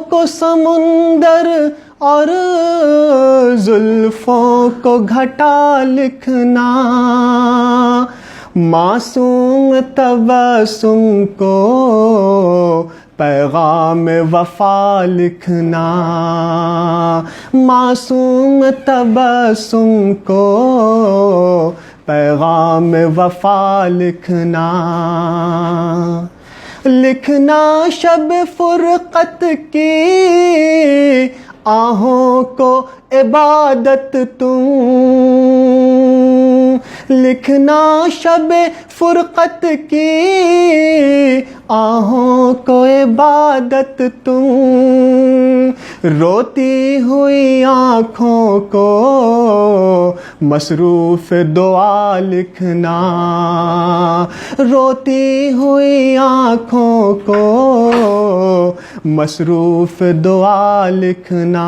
کو سمندر اور زلفوں کو گھٹا لکھنا، معصوم تبسم کو پیغام وفا لکھنا، معصوم تبسم کو پیغام وفا لکھنا، لکھنا شب فرقت کی آہوں کو عبادت تم، لکھنا شب فرقت کی آہوں کو عبادت تم، روتی ہوئی آنکھوں کو مصروف دعا لکھنا، روتی ہوئی آنکھوں کو مصروف دعا لکھنا۔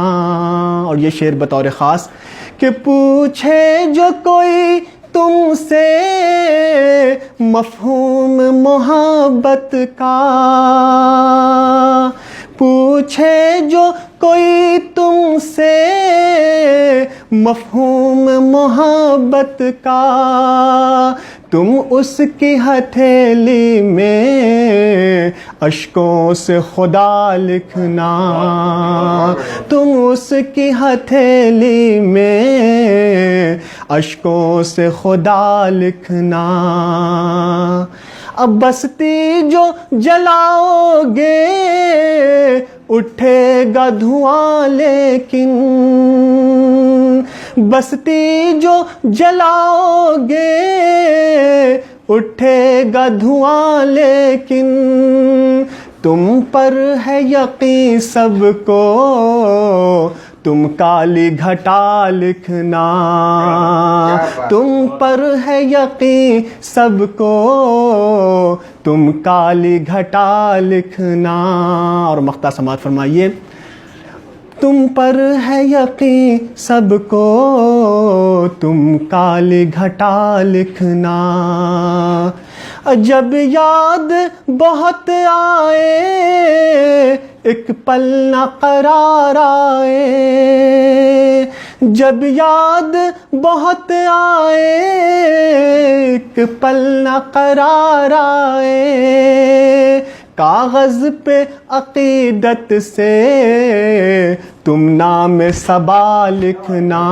اور یہ شعر بطور خاص کہ پوچھے جو کوئی تم سے مفہوم محبت کا، پوچھے جو کوئی تم سے مفہوم محبت کا، تم اس کی ہتھیلی میں اشکوں سے خدا لکھنا، تم اس کی ہتھیلی میں اشکوں سے خدا لکھنا، اب بستی جو جلاؤ گے اٹھے گا دھواں لیکن، بستی جو جلاؤ گے اٹھے گا دھواں لیکن، تم پر ہے یقین سب کو تم کالی گھٹا لکھنا، تم پر ہے یقین سب کو تم کالی گھٹا لکھنا۔ اور مقطع سماعت فرمائیے، تم پر ہے یقین سب کو تم کالی گھٹا لکھنا، جب یاد بہت آئے ایک پل نہ قرار آئے، جب یاد بہت آئے ایک پل نہ قرار آئے، کاغذ پہ عقیدت سے تم نام صبا لکھنا،